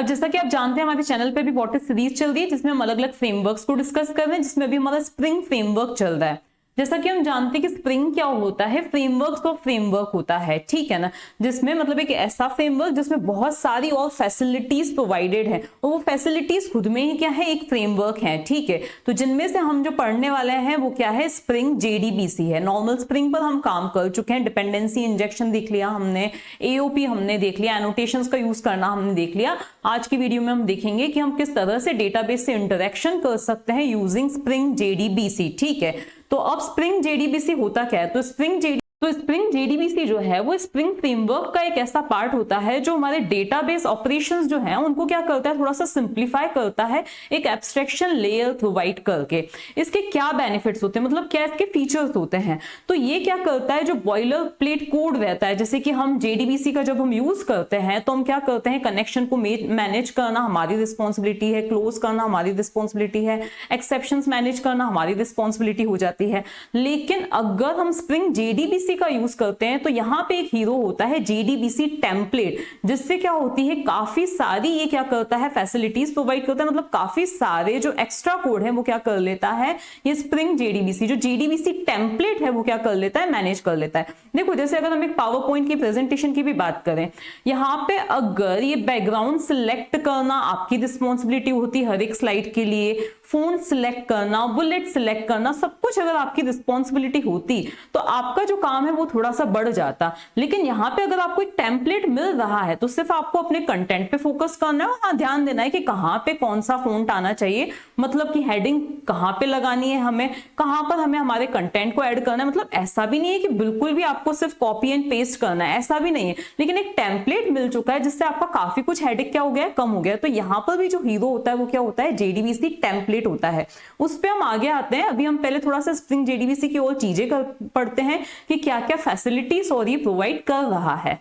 अब जैसा कि आप जानते हैं हमारे चैनल पे भी व्हाट इज सीरीज चल रही है जिसमें हम अलग अलग फ्रेमवर्क्स को डिस्कस कर रहे हैं, जिसमें भी हमारा स्प्रिंग फ्रेमवर्क चल रहा है। जैसा कि हम जानते हैं कि स्प्रिंग क्या होता है, फ्रेमवर्क ऑफ फ्रेमवर्क होता है, ठीक है ना, जिसमें मतलब एक ऐसा फ्रेमवर्क जिसमें बहुत सारी और फैसिलिटीज प्रोवाइडेड है और वो फैसिलिटीज खुद में ही क्या है, एक फ्रेमवर्क है, ठीक है। तो जिनमें से हम जो पढ़ने वाले हैं वो क्या है, स्प्रिंग जेडीबीसी है। नॉर्मल स्प्रिंग पर हम काम कर चुके हैं, डिपेंडेंसी इंजेक्शन देख लिया हमने, एओपी हमने देख लिया, एनोटेशंस का यूज करना हमने देख लिया। आज की वीडियो में हम देखेंगे कि हम किस तरह से डेटाबेस से इंटरेक्शन कर सकते हैं यूजिंग स्प्रिंग जेडीबीसी, ठीक है। तो अब स्प्रिंग जेडीबीसी होता क्या है, तो स्प्रिंग जेडीबीसी जो है वो स्प्रिंग फ्रेमवर्क का एक ऐसा पार्ट होता है जो हमारे डेटाबेस ऑपरेशंस जो है उनको क्या करता है, थोड़ा सा सिंप्लीफाई करता है एक एब्स्ट्रैक्शन लेयर प्रोवाइड करके। इसके क्या बेनिफिट्स होते हैं, मतलब क्या इसके फीचर्स होते हैं, तो ये क्या करता है, जो बॉयलर प्लेट कोड रहता है, जैसे कि हम जेडीबीसी का जब हम यूज करते हैं तो हम क्या करते हैं, कनेक्शन को मैनेज करना हमारी रिस्पॉन्सिबिलिटी है, क्लोज करना हमारी रिस्पॉन्सिबिलिटी है, एक्सेप्शंस मैनेज करना हमारी रिस्पॉन्सिबिलिटी हो जाती है। लेकिन अगर हम स्प्रिंग जेडीबीसी का यूज करते हैं तो यहां पे एक हीरो होता है जेडीबीसी टेम्पलेट, जिससे क्या होती है, काफी सारी ये क्या करता है, फैसिलिटीज प्रोवाइड करता है, मतलब काफी सारे जो एक्स्ट्रा कोड है वो क्या कर लेता है, ये स्प्रिंग जेडीबीसी जो जेडीबीसी टेम्पलेट है वो क्या कर लेता है, मैनेज कर लेता है। देखो जैसे अगर हम एक पावर पॉइंट की प्रेजेंटेशन की भी बात करें, यहां पे अगर ये बैकग्राउंड सिलेक्ट करना आपकी रिस्पॉन्सिबिलिटी होती है हर एक स्लाइड के लिए, फोन सिलेक्ट करना, बुलेट सिलेक्ट करना, सब कुछ अगर आपकी रिस्पॉन्सिबिलिटी होती तो आपका जो काम है वो थोड़ा सा बढ़ जाता। लेकिन यहाँ पे अगर आपको एक टेम्पलेट मिल रहा है तो सिर्फ आपको अपने कंटेंट पे फोकस करना है और हाँ ध्यान देना है कि कहाँ पे कौन सा फॉन्ट आना चाहिए, मतलब कि हेडिंग कहाँ पे लगानी है, हमें कहाँ पर हमें हमारे कंटेंट को ऐड करना है। मतलब ऐसा भी नहीं है कि बिल्कुल भी आपको सिर्फ कॉपी एंड पेस्ट करना है, ऐसा भी नहीं है, लेकिन एक टेम्पलेट मिल चुका है जिससे आपका काफी कुछ हेडिंग क्या हो गया, कम हो गया। तो यहाँ पर भी जो हीरो होता है वो क्या होता है, जेडीबीसी टेम्पलेट होता है। उस पर हम आगे आते हैं, अभी हम पहले थोड़ा सा स्प्रिंग जेडीबीसी की और चीजें पढ़ते हैं कि क्या क्या फैसिलिटीज और ये प्रोवाइड कर रहा है।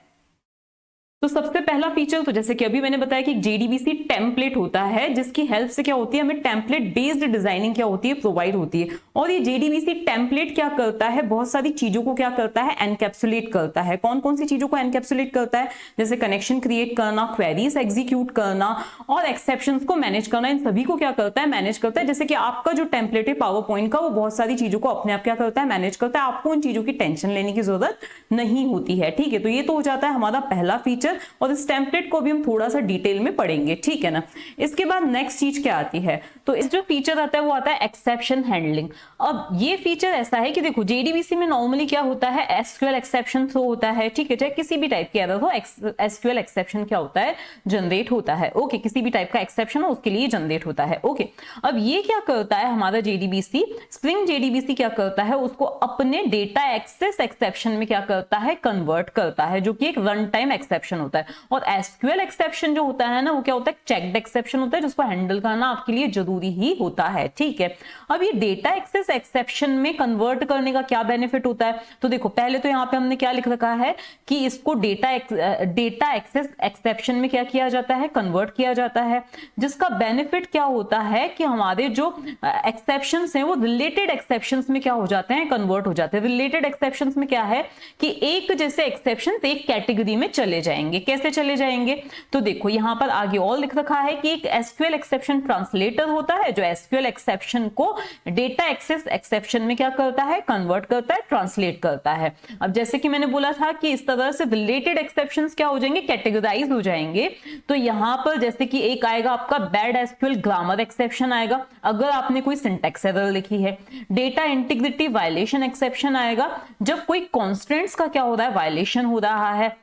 तो सबसे पहला फीचर तो जैसे कि अभी मैंने बताया कि जेडीबीसी टेम्पलेट होता है, जिसकी हेल्प से क्या होती है, हमें टेम्पलेट बेस्ड डिजाइनिंग क्या होती है, प्रोवाइड होती है। और ये जेडीबीसी टेम्पलेट क्या करता है, बहुत सारी चीजों को क्या करता है, एनकैप्सुलेट करता है। कौन कौन सी चीजों को एनकैप्सुलेट करता है, जैसे कनेक्शन क्रिएट करना, क्वेरीज एग्जीक्यूट करना और एक्सेप्शंस को मैनेज करना, इन सभी को क्या करता है, मैनेज करता है। जैसे कि आपका जो टेम्पलेट है पावर पॉइंट का, वो बहुत सारी चीजों को अपने आप क्या करता है, मैनेज करता है। आपको उन चीजों की टेंशन लेने की जरूरत नहीं होती है, ठीक है। तो ये तो हो जाता है हमारा पहला फीचर, और इस टेम्पलेट को भी हम थोड़ा सा डिटेल में पढ़ेंगे, ठीक है ना। इसके बाद नेक्स्ट चीज क्या आती है, तो इस जो फीचर आता है वो आता है एक्सेप्शन हैंडलिंग। अब ये फीचर ऐसा है कि देखो जेडीबीसी में नॉर्मली क्या होता है, एसक्यूएल एक्सेप्शन थ्रो होता है, ठीक है, चाहे किसी भी टाइप की एरर हो, एसक्यूएल एक्सेप्शन क्या होता है, जनरेट होता है, ओके, किसी भी टाइप का एक्सेप्शन हो उसके लिए जनरेट होता है, ओके। अब ये क्या करता है हमारा जेडीबीसी, स्प्रिंग जेडीबीसी क्या करता है, उसको अपने डेटा एक्सेस एक्सेप्शन में क्या करता है, कन्वर्ट करता है, जो कि एक रन टाइम एक्सेप्शन होता है। और एसक्यूएल एक्सेप्शन जो होता है ना, वो क्या होता है, चेक्ड एक्सेप्शन होता है, जिसको हैंडल करना आपके लिए जरूरी ही होता है, ठीक है। अब ये डेटा एक्सेस एक्सेप्शन में कन्वर्ट करने का क्या बेनिफिट होता है, तो देखो पहले तो यहाँ पे हमने क्या लिख रखा है कि इसको डेटा एक्सेस एक्सेप्शन में क्या किया जाता है, कन्वर्ट किया जाता है, जिसका बेनिफिट क्या होता है कि हमारे जो एक्सेप्शंस हैं वो रिलेटेड एक्सेप्शंस में क्या हो जाते हैं, कन्वर्ट हो जाते हैं। रिलेटेड एक्सेप्शंस में क्या है कि एक जैसे एक्सेप्शंस एक कैटेगरी में चले जाएंगे। कैसे चले जाएंगे, तो देखो यहां पर आगे और लिख रखा है कि एक एसक्यूएल एक्सेप्शन ट्रांसलेटर होता है, जो एसक्यूएल एक्सेप्शन को डेटा एक्सेस एक्सेप्शन में क्या करता है, कन्वर्ट करता है, ट्रांसलेट करता है। अब जैसे कि मैंने बोला था कि इस तरह से रिलेटेड एक्सेप्शंस क्या हो जाएंगे, कैटेगराइज हो जाएंगे। तो यहां पर जैसे कि एक आएगा आपका बैड एसक्यूएल ग्रामर एक्सेप्शन आएगा, अगर आपने कोई सिंटैक्स एरर लिखी है। डेटा इंटीग्रिटी वायलेशन एक्सेप्शन आएगा, जब कोई कॉन्स्टेंट्स का क्या हो रहा है, वायलेशन हो रहा है।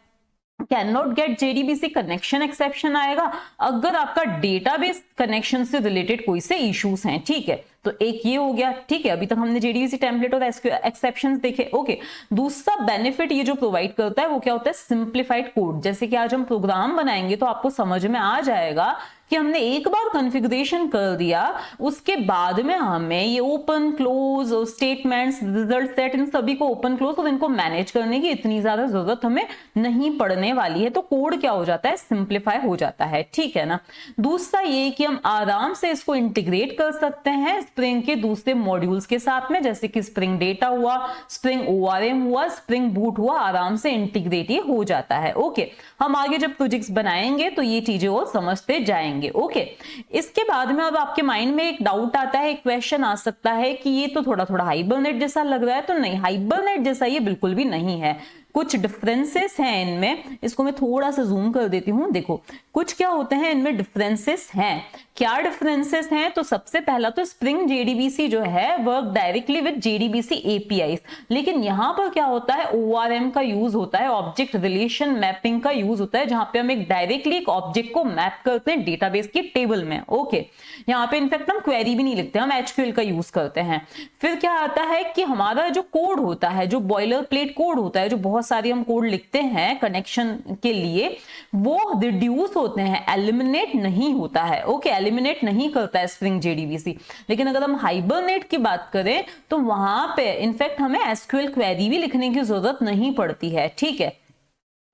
Can not gate JDBC connection exception आएगा, अगर आपका डेटाबेस कनेक्शन से रिलेटेड कोई से इश्यूज हैं, ठीक है। तो एक ये हो गया, ठीक है, अभी तक हमने जेडीबीसी टेम्पलेट और एक्सेप्शंस देखे, ओके। दूसरा बेनिफिट ये जो प्रोवाइड करता है वो क्या होता है, सिंप्लीफाइड कोड। जैसे कि आज हम प्रोग्राम बनाएंगे तो आपको समझ में आ जाएगा कि हमने एक बार कॉन्फ़िगरेशन कर दिया, उसके बाद में हमें ये open close statements, result set, इन सभी को ओपन क्लोज और इनको मैनेज करने की इतनी ज्यादा जरूरत हमें नहीं पड़ने वाली है। तो कोड क्या हो जाता है, सिंप्लीफाई हो जाता है, ठीक है ना। दूसरा ये कि हम आराम से इसको इंटीग्रेट कर सकते हैं स्प्रिंग के दूसरे मॉड्यूल्स के साथ में, जैसे कि स्प्रिंग डेटा हुआ, स्प्रिंग ORM हुआ, स्प्रिंग बूट हुआ, आराम से इंटीग्रेट ये हो जाता है। ओके, हम आगे जब प्रोजेक्ट्स बनाएंगे तो ये चीजें और समझते जाएंगे। ओके, इसके बाद में अब आपके माइंड में एक डाउट आता है, एक क्वेश्चन आ सकता है कि ये तो थोड़ा थोड़ा हाइबरनेट जैसा लग रहा है। तो नहीं, हाइबरनेट जैसा ये बिल्कुल भी नहीं है, कुछ डिफरेंसेस हैं इनमें। इसको मैं थोड़ा सा जूम कर देती हूँ। देखो कुछ क्या होते हैं इनमें डिफरेंसेस हैं। क्या डिफरेंसेस हैं? तो सबसे पहला तो स्प्रिंग JDBC जो है work directly with JDBC APIs, लेकिन यहाँ पर क्या होता है, ORM का यूज होता है, ऑब्जेक्ट रिलेशन मैपिंग का यूज होता है, जहां पे हम एक डायरेक्टली एक ऑब्जेक्ट को मैप करते हैं डेटाबेस की टेबल में। ओके, यहाँ पे इनफैक्ट हम क्वेरी भी नहीं लिखते, हम HQL का यूज करते हैं। फिर क्या आता है कि हमारा जो कोड होता है, जो बॉयलर प्लेट कोड होता है, जो बहुत सारी हम कोड लिखते हैं कनेक्शन के लिए, वो रिड्यूस होते हैं, एलिमिनेट नहीं होता है। ओके, एलिमिनेट नहीं करता है स्प्रिंग JDBC। लेकिन अगर हम हाइबरनेट की बात करें तो वहां पे इनफैक्ट हमें SQL क्वेरी भी लिखने की जरूरत नहीं पड़ती है। ठीक है,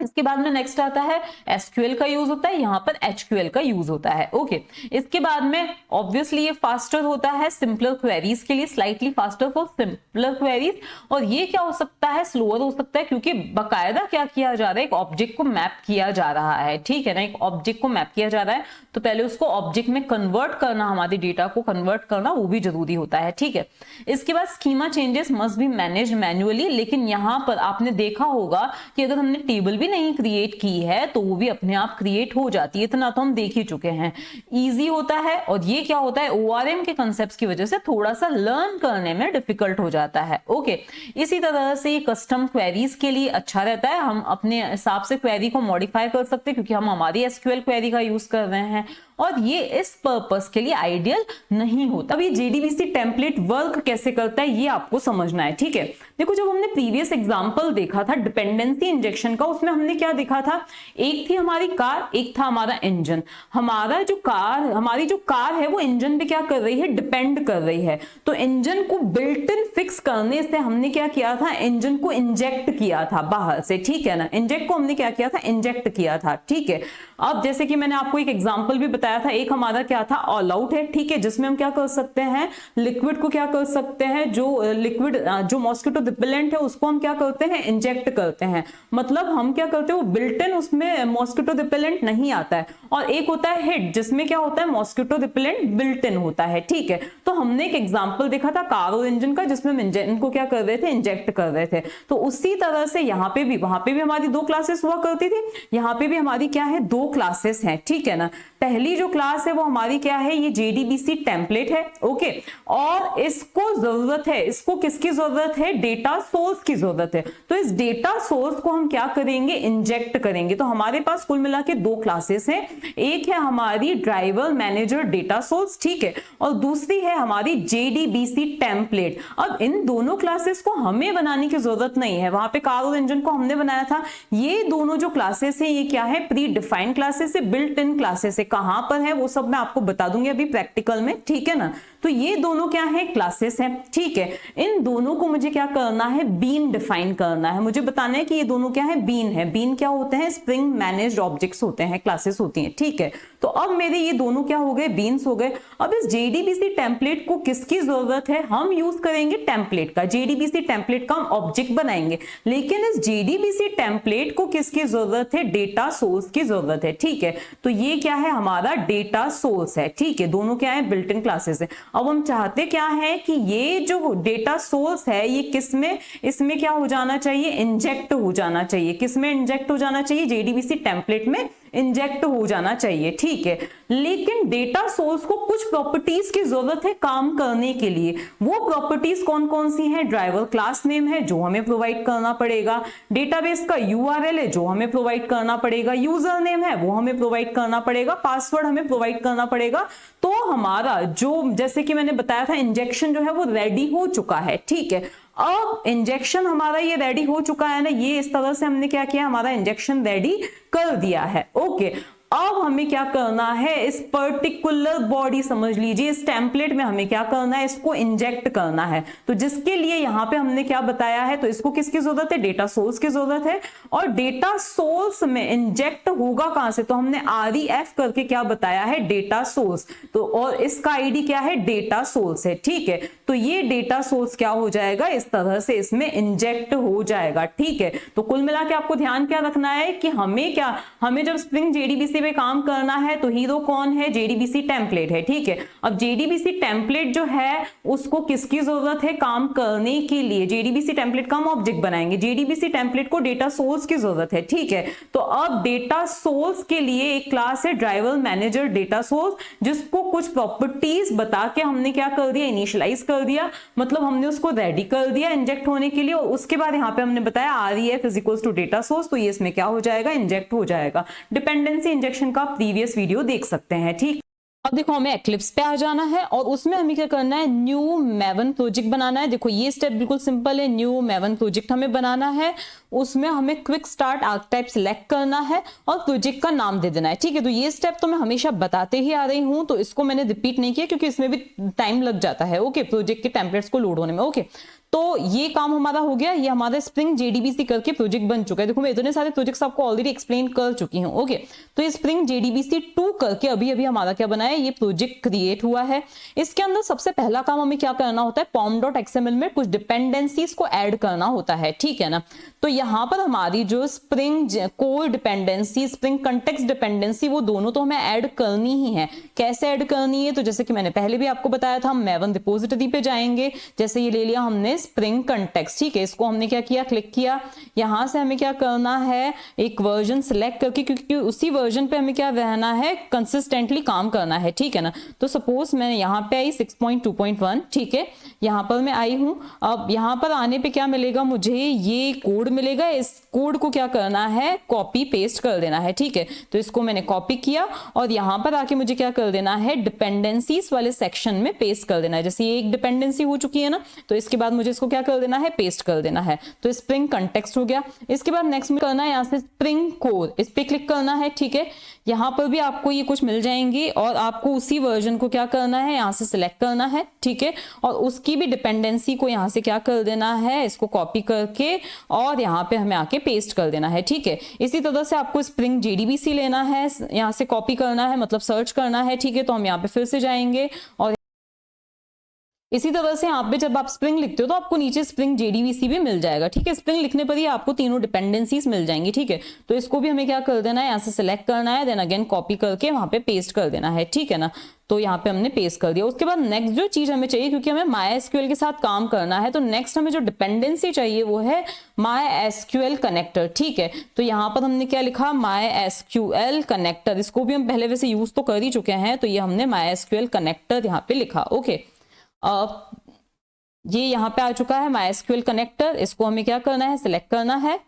इसके बाद में नेक्स्ट आता है SQL का यूज होता है, यहाँ पर HQL का यूज होता है। ओके, इसके बाद में ऑब्वियसली ये फास्टर होता है सिंपलर क्वेरीज के लिए, slightly faster for simpler queries. और ये क्या हो सकता है, स्लोअर हो सकता है, क्योंकि बकायदा क्या किया जा रहा है, एक ऑब्जेक्ट को मैप किया जा रहा है। ठीक है ना, एक ऑब्जेक्ट को मैप किया जा रहा है तो पहले उसको ऑब्जेक्ट में कन्वर्ट करना, हमारे डेटा को कन्वर्ट करना, वो भी जरूरी होता है। ठीक है, इसके बाद schema changes must be manage manually. लेकिन यहाँ पर आपने देखा होगा कि अगर हमने टेबल भी नहीं क्रिएट की है तो वो भी अपने आप क्रिएट हो जाती है, इतना तो हम देख ही चुके हैं। इजी होता है, और ये क्या होता है, ORM के कांसेप्ट्स की वजह से थोड़ा सा लर्न करने में डिफिकल्ट हो जाता है। ओके, इसी तरह से ये कस्टम क्वेरीज के लिए अच्छा रहता है, हम अपने हिसाब से क्वेरी को मॉडिफाई कर सकते हैं, क्योंकि हम हमारी SQL क्वेरी का यूज कर रहे हैं, और ये इस पर्पस के लिए आइडियल नहीं होता। अब ये JDBC टेम्पलेट वर्क कैसे करता है ये आपको समझना है। ठीक है, देखो जब हमने प्रीवियस एग्जांपल देखा था डिपेंडेंसी इंजेक्शन का, उसमें हमने क्या देखा था, एक थी हमारी कार, एक था हमारा इंजन। हमारी जो कार है वो इंजन पे क्या कर रही है, डिपेंड कर रही है। तो इंजन को बिल्ट इन फिक्स करने से हमने क्या किया था, इंजन को इंजेक्ट किया था बाहर से। ठीक है ना, इंजेक्ट को हमने क्या किया था, इंजेक्ट किया था। ठीक है, अब जैसे कि मैंने आपको एक एग्जांपल भी बताया था, एक हमारा क्या था, ऑल आउट है। ठीक है, जिसमें हम क्या कर सकते हैं, लिक्विड को क्या कर सकते हैं, जो लिक्विड जो मॉस्किटो रिपेलेंट है उसको हम क्या करते हैं, इंजेक्ट करते हैं। मतलब हम क्या करते हैं, वो बिल्ट इन उसमें मॉस्किटो रिपेलेंट नहीं आता है। और एक होता है हिट, जिसमें क्या होता है, मॉस्किटो रिपेलेंट बिल्ट इन होता है। ठीक है, तो हमने एक एग्जांपल देखा था कार और इंजन का, जिसमें हम इंजन को क्या कर रहे थे, इंजेक्ट कर रहे थे। तो उसी तरह से यहाँ पे भी, वहां पे भी हमारी दो क्लासेस हुआ करती थी, यहाँ पे भी हमारी क्या है, दो क्लासेस हैं। ठीक है ना, पहली जो क्लास है वो हमारी क्या है, ये JDBC टेम्पलेट है। ओके, और इसको जरूरत है, इसको किसकी जरूरत है, डेटा सोर्स की जरूरत है। तो इस डेटा सोर्स को हम क्या करेंगे, इंजेक्ट करेंगे। तो हमारे पास कुल मिला के दो क्लासेस हैं, एक है हमारी ड्राइवर मैनेजर डेटा सोर्स, ठीक है, और दूसरी है हमारी JDBC टेम्पलेट। अब इन दोनों क्लासेस को हमें बनाने की जरूरत नहीं है, वहां पे कार और इंजन को हमने बनाया था। ये दोनों जो क्लासेस है ये क्या है, प्री डिफाइंड क्लासेस है, बिल्ट इन क्लासेस है। कहां पर है वो सब मैं आपको बता दूंगी अभी प्रैक्टिकल में। ठीक है ना, तो ये दोनों क्या है, क्लासेस हैं। ठीक है, इन दोनों को मुझे क्या करना है, बीन डिफाइन करना है। मुझे बताना है कि ये दोनों क्या है, बीन है। बीन क्या होते हैं, स्प्रिंग मैनेज्ड ऑब्जेक्ट्स होते हैं, क्लासेस होती हैं। ठीक है, तो अब मेरे ये दोनों क्या हो गए, बीन्स हो गए। अब इस JDBC टेम्पलेट को किसकी जरूरत है, हम यूज करेंगे टेम्पलेट का। JDBC टेम्पलेट का हम ऑब्जेक्ट बनाएंगे, लेकिन इस JDBC टेम्पलेट को किसकी जरूरत है, डेटा सोर्स की जरूरत है। ठीक है, तो ये क्या है, हमारा डेटा सोर्स है। ठीक है, दोनों क्या है, बिल्ट इन क्लासेस है। अब हम चाहते क्या है कि ये जो डेटा सोर्स है ये किसमें, इसमें क्या हो जाना चाहिए, इंजेक्ट हो जाना चाहिए। किसमें इंजेक्ट हो जाना चाहिए, JDBC टेम्पलेट में इंजेक्ट हो जाना चाहिए। ठीक है, लेकिन डेटा सोर्स को कुछ प्रॉपर्टीज की जरूरत है काम करने के लिए। वो प्रॉपर्टीज कौन कौन सी हैं, ड्राइवर क्लास नेम है जो हमें प्रोवाइड करना पड़ेगा, डेटाबेस का URL है जो हमें प्रोवाइड करना पड़ेगा, यूजर नेम है वो हमें प्रोवाइड करना पड़ेगा, पासवर्ड हमें प्रोवाइड करना पड़ेगा। तो हमारा जो, जैसे कि मैंने बताया था, इंजेक्शन जो है वो रेडी हो चुका है। ठीक है, अब इंजेक्शन हमारा ये रेडी हो चुका है ना, ये इस तरह से हमने क्या किया, हमारा इंजेक्शन रेडी कर दिया है। ओके, अब हमें क्या करना है, इस पर्टिकुलर बॉडी समझ लीजिए, इस टेम्पलेट में हमें क्या करना है, इसको इंजेक्ट करना है। तो जिसके लिए यहां पे हमने क्या बताया है, तो इसको किसकी जरूरत है, डेटा सोर्स की जरूरत है। और डेटा सोर्स में इंजेक्ट होगा कहां से, तो हमने REF करके क्या बताया है, डेटा सोर्स। तो और इसका आईडी क्या है, डेटा सोर्स है, ठीक है। तो ये डेटा सोर्स क्या हो जाएगा, इस तरह से इसमें इंजेक्ट हो जाएगा, ठीक है। तो कुल मिला के आपको ध्यान क्या रखना है कि हमें जब स्प्रिंग JDBC पे काम करना है तो हीरो कौन है, JDBC टेम्पलेट है, ठीक है। अब JDBC टेम्पलेट जो है उसको किसकी जरूरत है काम करने के लिए, JDBC टेम्पलेट का हम ऑब्जेक्ट बनाएंगे, JDBC टेम्पलेट को डेटा सोर्स की जरूरत है, ठीक है। तो अब डेटा सोर्स के लिए एक क्लास है ड्राइवर मैनेजर डेटा सोर्स, जिसको कुछ प्रॉपर्टीज बता के हमने क्या कर दिया, इनिशियलाइज कर दिया, मतलब हमने उसको रेडी कर दिया इंजेक्ट होने के लिए। और उसके बाद यहाँ पे हमने बताया REF is equals to data source, तो ये इसमें क्या हो जाएगा, इंजेक्ट हो जाएगा। डिपेंडेंसी इंजेक्शन का प्रीवियस वीडियो देख सकते हैं, ठीक। अब देखो हमें एक्लिप्स पे आ जाना है और उसमें हमें क्या करना है, न्यू मैवन प्रोजेक्ट बनाना है। देखो ये स्टेप बिल्कुल सिंपल है, न्यू मैवन प्रोजेक्ट हमें बनाना है। उसमें हमें क्विक स्टार्ट आर्कटाइप सिलेक्ट करना है और प्रोजेक्ट का नाम दे देना है, ठीक है। तो ये स्टेप तो मैं हमेशा बताते ही आ रही हूँ, तो इसको मैंने रिपीट नहीं किया क्योंकि इसमें भी टाइम लग जाता है, ओके, प्रोजेक्ट के टेम्पलेट्स को लोड होने में, ओके। तो ये काम हमारा हो गया, ये हमारा स्प्रिंग JDBC करके प्रोजेक्ट बन चुका है। देखो मैं इतने सारे प्रोजेक्ट्स आपको ऑलरेडी एक्सप्लेन कर चुकी हूँ, ओके। तो ये स्प्रिंग JDBC 2 करके अभी हमारा क्या बना है, ये प्रोजेक्ट क्रिएट हुआ है। इसके अंदर सबसे पहला काम हमें क्या करना होता है, pom.xml में कुछ डिपेंडेंसीज को ऐड करना होता है, ठीक है ना। तो यहाँ पर हमारी जो spring core dependency, spring context dependency, वो दोनों तो हमें ऐड करनी ही है। कैसे ऐड करनी है, तो जैसे कि मैंने पहले भी आपको बताया था, हम मैवन रिपोजिटरी पे जाएंगे। जैसे ये ले लिया हमने स्प्रिंग कंटेक्स्ट, ठीक है, इसको हमने क्या किया, क्लिक किया। यहां से हमें क्या करना है, एक वर्जन सिलेक्ट करके, क्योंकि उसी वर्जन पे हमें क्या रहना है, कंसिस्टेंटली काम करना है, ठीक है ना। तो सपोज मैं यहाँ पे आई 6.2.1, ठीक है, यहाँ पर मैं आई हूँ। अब यहाँ पर आने पे क्या मिलेगा, मुझे ये कोड मिलेगा। इस कोड को क्या करना है, कॉपी पेस्ट कर देना है, ठीक है। तो इसको मैंने कॉपी किया और यहाँ पर आके मुझे क्या कर देना है, डिपेंडेंसीज वाले सेक्शन में पेस्ट कर देना है। जैसे ये एक डिपेंडेंसी हो चुकी है ना, तो इसके बाद मुझे इसको क्या कर देना है, पेस्ट कर देना है। तो स्प्रिंग कंटेक्स्ट हो गया। इसके बाद नेक्स्ट में करना है, यहाँ से स्प्रिंग कोर, इस पे क्लिक करना है, ठीक है। यहाँ पर भी आपको ये कुछ मिल जाएंगे और आपको उसी वर्जन को क्या करना है, यहाँ से सिलेक्ट करना है, ठीक है। और उसकी भी डिपेंडेंसी को यहाँ से क्या कर देना है, इसको कॉपी करके और यहाँ पे हमें आके पेस्ट कर देना है, ठीक है। इसी तरह से आपको स्प्रिंग JDBC लेना है, यहाँ से कॉपी करना है, मतलब सर्च करना है, ठीक है। तो हम यहाँ पे फिर से जाएंगे और इसी तरह से यहाँ पे जब आप स्प्रिंग लिखते हो तो आपको नीचे स्प्रिंग JDBC भी मिल जाएगा, ठीक है। स्प्रिंग लिखने पर ही आपको तीनों डिपेंडेंसीज मिल जाएंगी, ठीक है। तो इसको भी हमें क्या कर देना है, यहाँ से सिलेक्ट करना है, देन अगेन कॉपी करके वहां पे पेस्ट कर देना है, ठीक है ना। तो यहाँ पे हमने पेस्ट कर दिया। उसके बाद नेक्स्ट जो चीज हमें चाहिए, क्योंकि हमें MySQL के साथ काम करना है, तो नेक्स्ट हमें जो डिपेंडेंसी चाहिए वो है MySQL कनेक्टर, ठीक है। तो यहाँ पर हमने क्या लिखा, MySQL कनेक्टर। इसको भी हम पहले वैसे यूज तो कर ही चुके हैं, तो ये हमने MySQL कनेक्टर यहाँ पे लिखा, ओके। ये यहाँ पे आ चुका है MySQL कनेक्टर। इसको हमें क्या करना है, सिलेक्ट करना है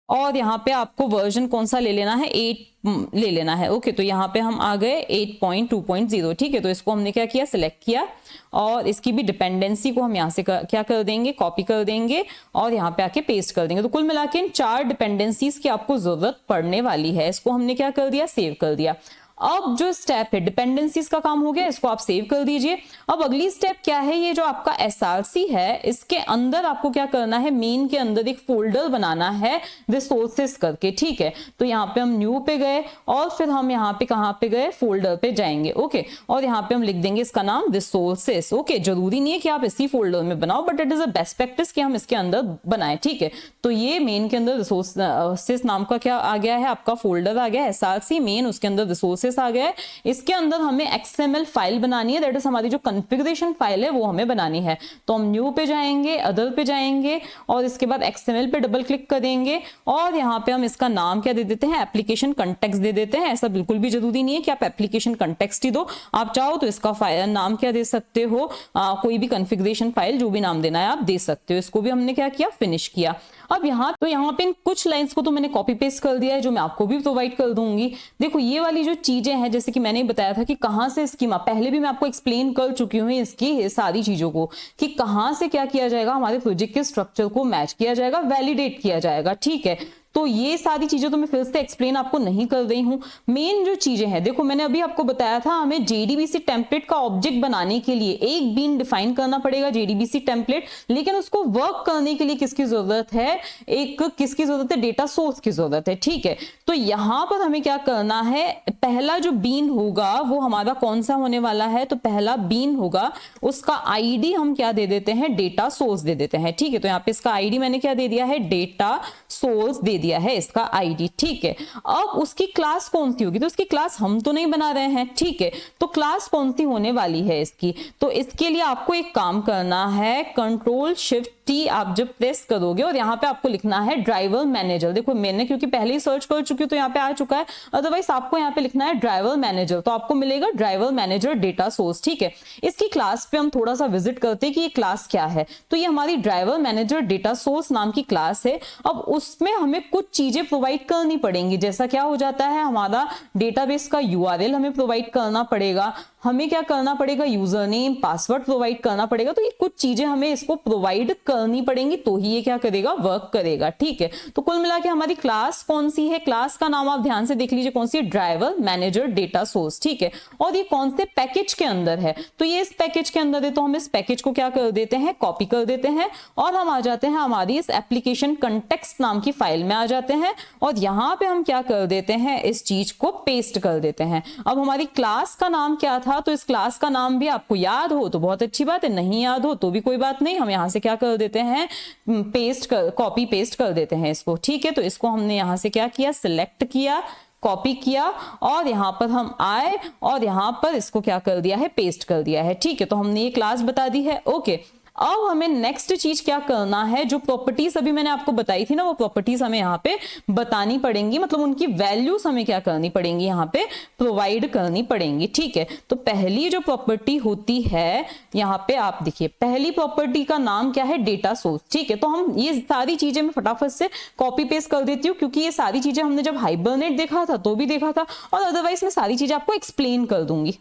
और यहाँ पे आपको वर्जन कौन सा ले लेना है, 8 ले लेना है, ओके। तो यहाँ पे हम आ गए 8.2.0, ठीक है। तो इसको हमने क्या किया, सिलेक्ट किया और इसकी भी डिपेंडेंसी को हम यहाँ से क्या कर देंगे, कॉपी कर देंगे और यहाँ पे आके पेस्ट कर देंगे। तो कुल मिला के इन 4 डिपेंडेंसीज की आपको जरूरत पड़ने वाली है। इसको हमने क्या कर दिया, सेव कर दिया। अब जो स्टेप है, डिपेंडेंसीज का काम हो गया, इसको आप सेव कर दीजिए। अब अगली स्टेप क्या है, ये जो आपका SRC है, इसके अंदर आपको क्या करना है, मेन के अंदर एक फोल्डर बनाना है रिसोर्सेस करके, ठीक है। तो यहाँ पे हम न्यू पे गए और फिर हम यहाँ पे कहाँ पे गए, फोल्डर पे जाएंगे, ओके। और यहाँ पे हम लिख देंगे इसका नाम रिसोर्सेस, ओके। जरूरी नहीं है कि आप इसी फोल्डर में बनाओ, but it is a best practice कि हम इसके अंदर बनाए, ठीक है। तो ये मेन के अंदर रिसोर्सेस नाम का क्या आ गया है, आपका फोल्डर आ गया SRC मेन, उसके अंदर रिसोर्सेस आ गया है। इसके अंदर हमें XML फाइल बनानी है, दैट इज हमारी जो कॉन्फ़िगरेशन फाइल है वो हमें बनानी है। तो हम न्यू पे जाएंगे, अदर पे जाएंगे और इसके बाद XML पे डबल क्लिक करेंगे और यहाँ पे हम इसका नाम क्या दे देते हैं, एप्लीकेशन कंटेक्स्ट दे देते हैं। ऐसा बिल्कुल भी जरूरी नहीं है कि आप एप्लीकेशन कंटेक्स्ट ही दो, आप चाहो तो इसका फाइल नाम क्या दे सकते हो, कोई भी कॉन्फ़िगरेशन फाइल, जो भी नाम देना है आप दे सकते हो। इसको भी हमने क्या किया, फिनिश किया। अब यहाँ पे इन कुछ लाइंस को तो मैंने कॉपी पेस्ट कर दिया है, जो मैं आपको भी प्रोवाइड कर दूंगी। देखो ये वाली जो चीजें हैं, जैसे कि मैंने बताया था कि कहाँ से स्कीमा, पहले भी मैं आपको एक्सप्लेन कर चुकी हूँ इसकी सारी चीजों को, कि कहाँ से क्या किया जाएगा, हमारे प्रोजेक्ट के स्ट्रक्चर को मैच किया जाएगा, वैलिडेट किया जाएगा, ठीक है। तो ये सारी चीजें तो मैं फिर से एक्सप्लेन आपको नहीं कर रही हूँ। मेन जो चीजें हैं, देखो मैंने अभी आपको बताया था हमें JDBC टेम्पलेट का ऑब्जेक्ट बनाने के लिए एक बीन डिफाइन करना पड़ेगा, JDBC टेम्पलेट, लेकिन उसको वर्क करने के लिए किसकी जरूरत है, एक किसकी जरूरत है, डेटा सोर्स की जरूरत है, ठीक है। तो यहां पर हमें क्या करना है, पहला जो बीन होगा वो हमारा कौन सा होने वाला है, तो पहला बीन होगा, उसका आईडी हम क्या दे देते हैं, डेटा सोर्स दे देते हैं, ठीक है। तो यहाँ पे इसका आईडी मैंने क्या दे दिया है, डेटा सोर्स दे दिया है इसका आईडी, ठीक है। अब उसकी क्लास कौन सी होगी, तो उसकी क्लास हम तो नहीं बना रहे हैं, ठीक है। तो क्लास कौन सी होने वाली है इसकी, तो इसके लिए आपको एक काम करना है, कंट्रोल शिफ्ट टी आप जब प्रेस करोगे और यहाँ पे आपको लिखना है ड्राइवर मैनेजर। देखो मैंने क्योंकि पहले ही सर्च कर चुकी हूँ तो यहाँ पे आ चुका है, अदरवाइज आपको यहाँ पे लिखना है ड्राइवर मैनेजर, तो आपको मिलेगा ड्राइवर मैनेजर डेटा सोर्स, ठीक है। इसकी क्लास पे हम थोड़ा सा विजिट करते हैं कि ये क्लास क्या है। तो ये हमारी ड्राइवर मैनेजर डेटा सोर्स नाम की क्लास है। अब उसमें हमें कुछ चीजें प्रोवाइड करनी पड़ेंगी, जैसा क्या हो जाता है, हमारा डेटाबेस का URL हमें प्रोवाइड करना पड़ेगा, हमें क्या करना पड़ेगा, यूजर नेम पासवर्ड प्रोवाइड करना पड़ेगा। तो ये कुछ चीजें हमें इसको प्रोवाइड करनी पड़ेंगी तो ही ये क्या करेगा, वर्क करेगा, ठीक है। तो कुल मिला के हमारी क्लास कौन सी है, क्लास का नाम आप ध्यान से देख लीजिए कौन सी, ड्राइवर मैनेजर डेटा सोर्स, ठीक है। और ये कौन से पैकेज के अंदर है, तो ये इस पैकेज के अंदर है, तो हम इस पैकेज को क्या कर देते हैं, कॉपी कर देते हैं और हम आ जाते हैं हमारी इस एप्लीकेशन कंटेक्स्ट नाम की फाइल में आ जाते हैं और यहाँ पे हम क्या कर देते हैं, इस चीज को पेस्ट कर देते हैं। अब हमारी क्लास का नाम क्या था, तो इस क्लास का नाम भी आपको याद हो तो बहुत अच्छी बात है, नहीं याद हो तो भी कोई बात नहीं, हम यहां से क्या कर देते हैं, कॉपी पेस्ट कर देते हैं इसको, ठीक है। तो इसको हमने यहां से क्या किया, सिलेक्ट किया, कॉपी किया और यहां पर हम आए और यहां पर इसको क्या कर दिया है, पेस्ट कर दिया है, ठीक है। तो हमने ये क्लास बता दी है, ओके। अब हमें नेक्स्ट चीज क्या करना है, जो प्रॉपर्टीज अभी मैंने आपको बताई थी ना, वो प्रॉपर्टीज हमें यहाँ पे बतानी पड़ेंगी, मतलब उनकी वैल्यूज हमें क्या करनी पड़ेंगी, यहाँ पे प्रोवाइड करनी पड़ेंगी, ठीक है। तो पहली जो प्रॉपर्टी होती है यहाँ पे आप देखिए, पहली प्रॉपर्टी का नाम क्या है, डेटा सोर्स, ठीक है। तो हम ये सारी चीजें मैं फटाफट से कॉपी पेस्ट कर देती हूँ, क्योंकि ये सारी चीजें हमने जब हाइबरनेट देखा था तो भी देखा था और अदरवाइज मैं सारी चीजें आपको एक्सप्लेन कर दूंगी।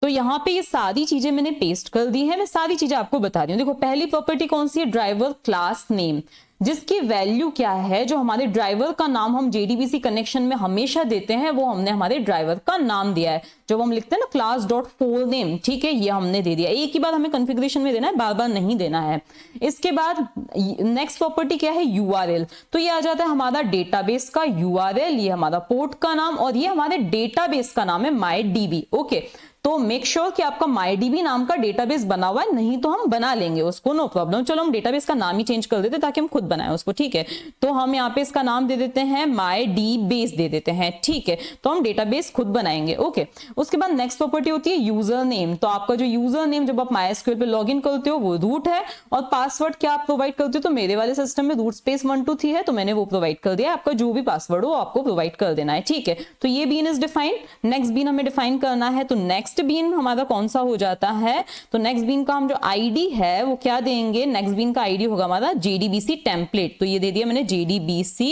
तो यहाँ पे ये सारी चीजें मैंने पेस्ट कर दी है, मैं सारी चीजें आपको बता रही हूँ। देखो पहली प्रॉपर्टी कौन सी है, ड्राइवर क्लास नेम, जिसकी वैल्यू क्या है, जो हमारे ड्राइवर का नाम हम JDBC कनेक्शन में हमेशा देते हैं वो हमने हमारे ड्राइवर का नाम दिया है, जब हम लिखते हैं ना क्लास डॉट फोर नेम, ठीक है, ये हमने दे दिया। एक ही बार हमें कॉन्फ़िगरेशन में देना है, बार बार नहीं देना है। इसके बाद नेक्स्ट प्रॉपर्टी क्या है, URL, तो ये आ जाता है हमारा डेटाबेस का URL, ये हमारा पोर्ट का नाम और ये हमारे डेटाबेस का नाम है MyDB, ओके। तो मेक श्योर कि आपका MyDB नाम का डेटाबेस बना हुआ है, नहीं तो हम बना लेंगे उसको, नो प्रॉब्लम। चलो हम डेटाबेस का नाम ही चेंज कर देते ताकि हम खुद बनाए उसको, ठीक है। तो हम यहाँ पे इसका नाम दे देते हैं MyDBase दे देते हैं, ठीक है। तो हम डेटाबेस खुद बनाएंगे, ओके। उसके बाद नेक्स्ट प्रॉपर्टी होती है यूजर नेम, तो आपका जो यूजर नेम जब आप MySQL पे लॉग इन करते हो वो रूट है और पासवर्ड क्या आप प्रोवाइड करते हो, तो मेरे वाले सिस्टम में रूट स्पेस 123 है तो मैंने वो प्रोवाइड कर दिया। आपका जो भी पासवर्ड हो आपको प्रोवाइड कर देना है, ठीक है। तो ये bean is defined, next bean हमें डिफाइन करना है। तो नेक्स्ट बीन हमारा कौन सा हो जाता है, तो नेक्स्ट बीन का हम जो आईडी है वो क्या देंगे, नेक्स्ट बीन का आईडी होगा हमारा JDBC टेम्पलेट, तो ये दे दिया मैंने JDBC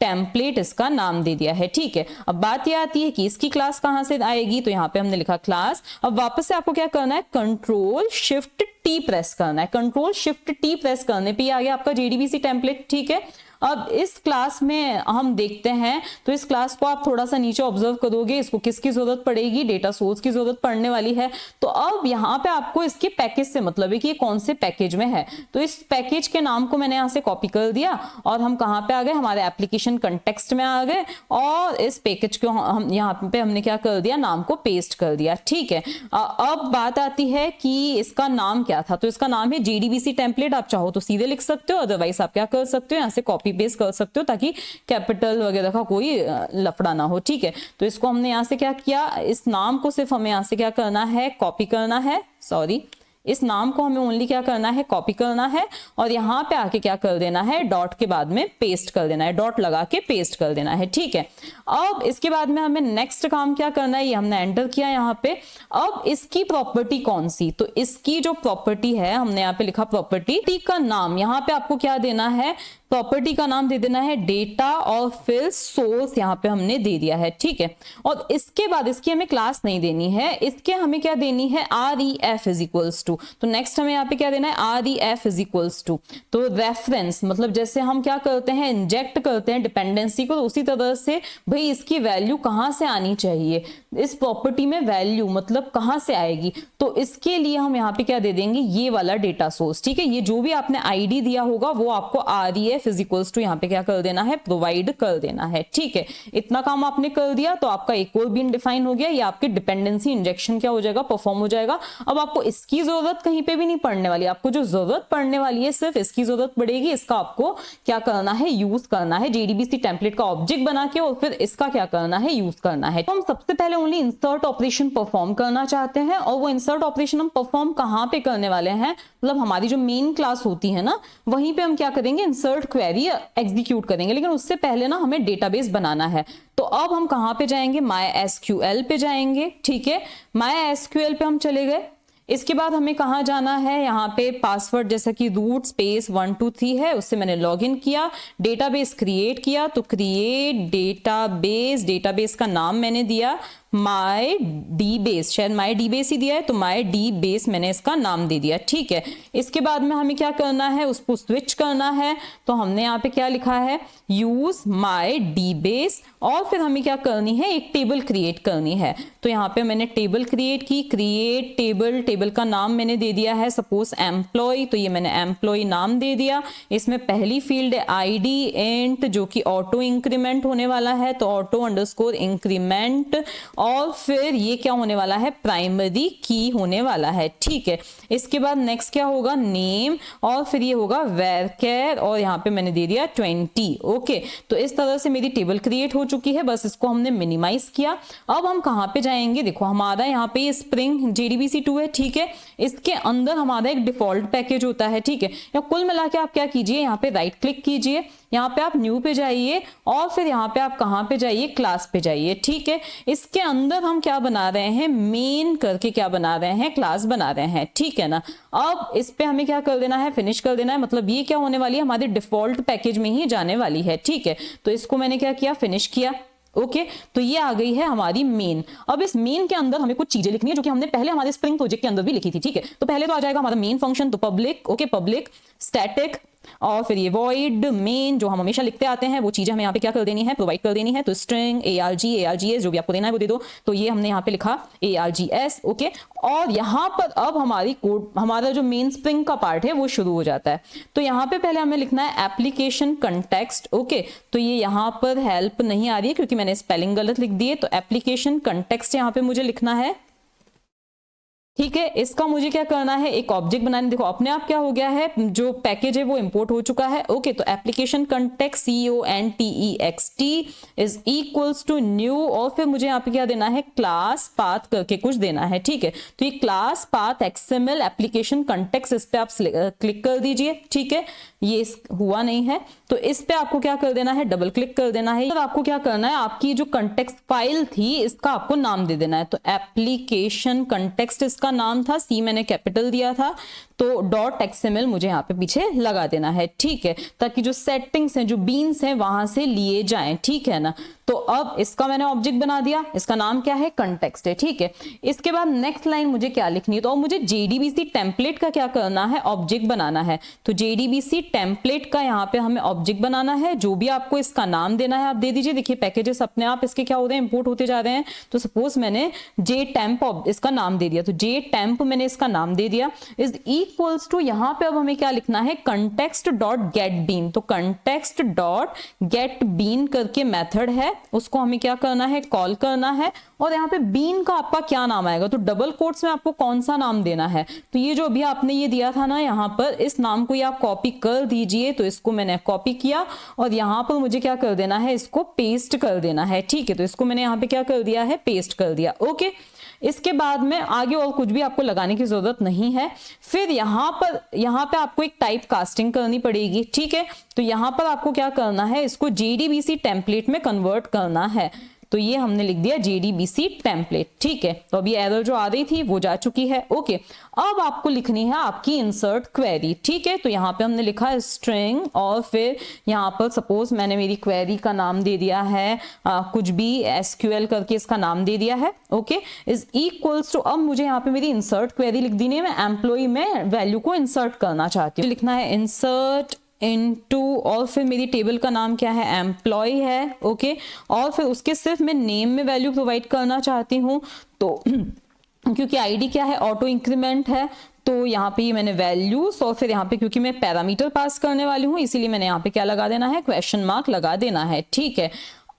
टेम्पलेट, इसका नाम दे दिया है, ठीक है। अब बात ये आती है कि इसकी क्लास कहां से आएगी, तो यहाँ पे हमने लिखा क्लास। अब वापस से आपको क्या करना है, कंट्रोल शिफ्ट टी प्रेस करना है, कंट्रोल शिफ्ट टी प्रेस करने पे आ गया आपका JDBC टेम्पलेट, ठीक है। अब इस क्लास में हम देखते हैं, तो इस क्लास को आप थोड़ा सा नीचे ऑब्जर्व करोगे, इसको किसकी जरूरत पड़ेगी, डेटा सोर्स की जरूरत पड़ने वाली है। तो अब यहाँ पे आपको इसके पैकेज से मतलब है कि ये कौन से पैकेज में है, तो इस पैकेज के नाम को मैंने यहाँ से कॉपी कर दिया और हम कहाँ पे आ गए, हमारे एप्लीकेशन कंटेक्स्ट में आ गए और इस पैकेज को हम यहाँ पे हमने क्या कर दिया, नाम को पेस्ट कर दिया, ठीक है। अब बात आती है कि इसका नाम क्या था, तो इसका नाम है JDBC टेम्पलेट। आप चाहो तो सीधे लिख सकते हो, अदरवाइज आप क्या कर सकते हो, यहाँ से कॉपी पेस्ट कर सकते हो ताकि कैपिटल वगैरह का कोई लफड़ा ना हो, ठीक है। तो इसको हमने यहाँ से क्या किया, इस नाम को सिर्फ हमें यहाँ से क्या करना है, कॉपी करना है, सॉरी इस नाम को हमें ओनली क्या करना है, कॉपी करना है और यहाँ पे आके क्या कर देना है, डॉट के बाद में पेस्ट कर देना है, डॉट लगा के पेस्ट कर देना है, ठीक है। अब इसके बाद में हमें नेक्स्ट काम क्या करना है, ये हमने एंटर किया यहाँ पे। अब इसकी प्रॉपर्टी कौन सी, तो इसकी जो प्रॉपर्टी है हमने यहाँ पे लिखा प्रॉपर्टी का नाम, यहाँ पे आपको क्या देना है, प्रॉपर्टी का नाम दे देना है डेटा और फिर सोर्स यहाँ पे हमने दे दिया है, ठीक है। और इसके बाद इसकी हमें क्लास नहीं देनी है, इसके हमें क्या देनी है, ref इज इक्वल्स टू। तो नेक्स्ट हमें यहाँ पे क्या देना है, ref इज इक्वल्स टू। तो रेफरेंस मतलब जैसे हम क्या करते हैं, इंजेक्ट करते हैं डिपेंडेंसी को, तो उसी तरह से भाई इसकी वैल्यू कहाँ से आनी चाहिए, इस प्रॉपर्टी में वैल्यू मतलब कहाँ से आएगी, तो इसके लिए हम यहाँ पे क्या दे देंगे, ये वाला डेटा सोर्स, ठीक है। ये जो भी आपने आईडी दिया होगा वो आपको ref इज इक्वल्स टू यहाँ पे क्या कर देना है, प्रोवाइड कर देना है, ठीक है। इतना काम आपने कर दिया तो आपका एक और बीन डिफाइन हो गया, ये आपके डिपेंडेंसी इंजेक्शन क्या हो जाएगा, परफॉर्म हो जाएगा। अब आपको इसकी जरूरत कहीं पे भी नहीं पड़ने वाली, आपको जो जरूरत पड़ने वाली है सिर्फ इसकी जरूरत पड़ेगी, इसका आपको क्या करना है, यूज करना है, JDBC टेम्पलेट का ऑब्जेक्ट बना के और फिर इसका क्या करना है, यूज करना है। तो हम सबसे पहले ओनली इंसर्ट ऑपरेशन परफॉर्म करना चाहते हैं, और वो इंसर्ट ऑपरेशन हम परफॉर्म कहां पे करने वाले हैं, मतलब हमारी जो मेन क्लास होती है ना, वहीं पे हम क्या करेंगे, इंसर्ट क्वेरी एग्जीक्यूट करेंगे। लेकिन उससे पहले ना हमें डेटाबेस बनाना है, तो अब हम कहां पे जाएंगे, MySQL पे जाएंगे, ठीक है। MySQL पे हम चले गए, इसके बाद हमें कहाँ जाना है, यहाँ पे पासवर्ड जैसा कि रूट स्पेस 123 है, उससे मैंने लॉगिन किया, डेटाबेस क्रिएट किया, तो क्रिएट डेटाबेस, डेटाबेस का नाम मैंने दिया MyDbase, शायद MyDbase ही दिया है, तो MyDbase मैंने इसका नाम दे दिया, ठीक है। इसके बाद में हमें क्या करना है, उसको स्विच करना है, तो हमने यहाँ पे क्या लिखा है, यूज MyDbase, और फिर हमें क्या करनी है, एक टेबल क्रिएट करनी है। तो यहाँ पे मैंने टेबल क्रिएट की, क्रिएट टेबल, टेबल का नाम मैंने दे दिया है सपोज एम्प्लॉय, तो ये मैंने एम्प्लॉय नाम दे दिया। इसमें पहली फील्ड है आईडी एंड, जो कि ऑटो इंक्रीमेंट होने वाला है, तो ऑटो अंडरस्कोर इंक्रीमेंट, और फिर ये क्या होने वाला है, प्राइमरी की होने वाला है, ठीक है। इसके बाद नेक्स्ट क्या होगा, नेम, और फिर ये होगा varchar, और यहाँ पे मैंने दे दिया 20, ओके। तो इस तरह से मेरी टेबल क्रिएट हो चुकी है, बस इसको हमने मिनिमाइज किया। अब हम कहाँ पे जाएंगे, देखो हमारा यहाँ पे ये स्प्रिंग JDBC2 है, ठीक है। इसके अंदर हमारा एक डिफॉल्ट पैकेज होता है, ठीक है। या कुल मिला के आप क्या कीजिए, यहाँ पे राइट क्लिक कीजिए, यहाँ पे आप न्यू पे जाइए, और फिर यहाँ पे आप कहाँ पे जाइए, क्लास पे जाइए, ठीक है। इसके अंदर हम क्या बना रहे हैं, मेन करके क्या बना रहे हैं, क्लास बना रहे हैं, ठीक है ना। अब इस पे हमें क्या कर देना है, फिनिश कर देना है, मतलब ये क्या होने वाली है, हमारे डिफॉल्ट पैकेज में ही जाने वाली है, ठीक है। तो इसको मैंने क्या किया, फिनिश किया, ओके। तो ये आ गई है हमारी मेन। अब इस मेन के अंदर हमें कुछ चीजें लिखनी है जो कि हमने पहले हमारे स्प्रिंग प्रोजेक्ट के अंदर भी लिखी थी, ठीक है। तो पहले तो आ जाएगा हमारा मेन फंक्शन, तो पब्लिक, ओके, पब्लिक स्टैटिक, और फिर ये void main जो हम हमेशा लिखते आते हैं, वो चीजें हमें यहाँ पे क्या कर देनी है, प्रोवाइड कर देनी है। तो स्ट्रिंग args जो भी आपको देना है वो दे दो। तो ये हमने यहाँ पे लिखा args, ओके। और यहाँ पर अब हमारी कोड, हमारा जो मेन स्प्रिंग का पार्ट है वो शुरू हो जाता है। तो यहाँ पे पहले हमें लिखना है एप्लीकेशन कंटेक्स्ट, ओके। तो ये यहाँ पर हेल्प नहीं आ रही है क्योंकि मैंने स्पेलिंग गलत लिख दी है, तो एप्लीकेशन कंटेक्स्ट यहाँ पे मुझे लिखना है, ठीक है। इसका मुझे क्या करना है, एक ऑब्जेक्ट बनाने, देखो अपने आप क्या हो गया है, जो पैकेज है वो इंपोर्ट हो चुका है, ओके। तो application context context is equals to new, और फिर मुझे यहाँ पे क्या देना है, क्लास पाथ करके कुछ देना है, ठीक है। तो ये class path XML application context, इस पे आप क्लिक कर दीजिए, ठीक है। ये हुआ नहीं है, तो इस पे आपको क्या कर देना है, डबल क्लिक कर देना है। तो आपको क्या करना है, आपकी जो कंटेक्स्ट फाइल थी इसका आपको नाम दे देना है। तो एप्लीकेशन कंटेक्स्ट इसका नाम था, C मैंने कैपिटल दिया था, तो .xml मुझे यहाँ पे पीछे लगा देना है, ठीक है, ताकि जो सेटिंग्स हैं, जो बीन्स हैं वहां से लिए जाएं, ठीक है ना। तो अब इसका मैंने ऑब्जेक्ट बना दिया, इसका नाम क्या है, कंटेक्स्ट है, ठीक है। इसके बाद नेक्स्ट लाइन मुझे क्या लिखनी है, तो मुझे JDBC टेम्पलेट का क्या करना है, ऑब्जेक्ट बनाना है। तो JDBC टेम्पलेट का यहाँ पे हमें ऑब्जेक्ट बनाना है, जो भी आपको इसका नाम देना है आप दे दीजिए। देखिए पैकेजेस अपने आप इसके क्या हो रहे हैं, इंपोर्ट होते जा रहे हैं। तो सपोज मैंने JTemp इसका नाम दे दिया, तो JTemp मैंने इसका नाम दे दिया, इज इक्वल्स टू, यहाँ पे अब हमें क्या लिखना है, context.getBean। तो context.getBean करके मेथड है, उसको हमें क्या करना है, कॉल करना है। और यहाँ पे बीन का आपका क्या नाम आएगा, तो डबल कोट्स में आपको कौन सा नाम देना है, तो ये जो अभी आपने ये दिया था ना यहाँ पर, इस नाम को ये आप कॉपी कर दीजिए। तो इसको मैंने कॉपी किया और यहाँ पर मुझे क्या कर देना है, इसको पेस्ट कर देना है, ठीक है। तो इसको मैंने यहाँ पे क्या कर दिया है, पेस्ट कर दिया, ओके। इसके बाद में आगे और कुछ भी आपको लगाने की जरूरत नहीं है। फिर यहाँ पे आपको एक टाइप कास्टिंग करनी पड़ेगी, ठीक है। तो यहाँ पर आपको क्या करना है, इसको JDBC टेम्पलेट में कन्वर्ट करना है। तो ये हमने लिख दिया JDBC टेम्पलेट, ठीक है। तो अभी एरर जो आ रही थी वो जा चुकी है, ओके। अब आपको लिखनी है आपकी इंसर्ट क्वेरी, ठीक है। तो यहाँ पे हमने लिखा स्ट्रिंग और फिर यहाँ पर सपोज मैंने मेरी क्वेरी का नाम दे दिया है कुछ भी SQL करके इसका नाम दे दिया है, ओके। इज इक्वल्स टू, अब मुझे यहाँ पे मेरी इंसर्ट क्वेरी लिख दी है, मैं एम्प्लॉय में वैल्यू को इंसर्ट करना चाहती हूँ। लिखना है इंसर्ट इनटू और फिर मेरी टेबल का नाम क्या है, एम्प्लॉय है, ओके। और फिर उसके सिर्फ मैं नेम में वैल्यू प्रोवाइड करना चाहती हूँ, तो क्योंकि आईडी क्या है, ऑटो इंक्रीमेंट है, तो यहाँ पे मैंने वैल्यूज और फिर यहाँ पे क्योंकि मैं पैरामीटर पास करने वाली हूँ इसीलिए मैंने यहाँ पे क्या लगा देना है, क्वेश्चन मार्क लगा देना है, ठीक है।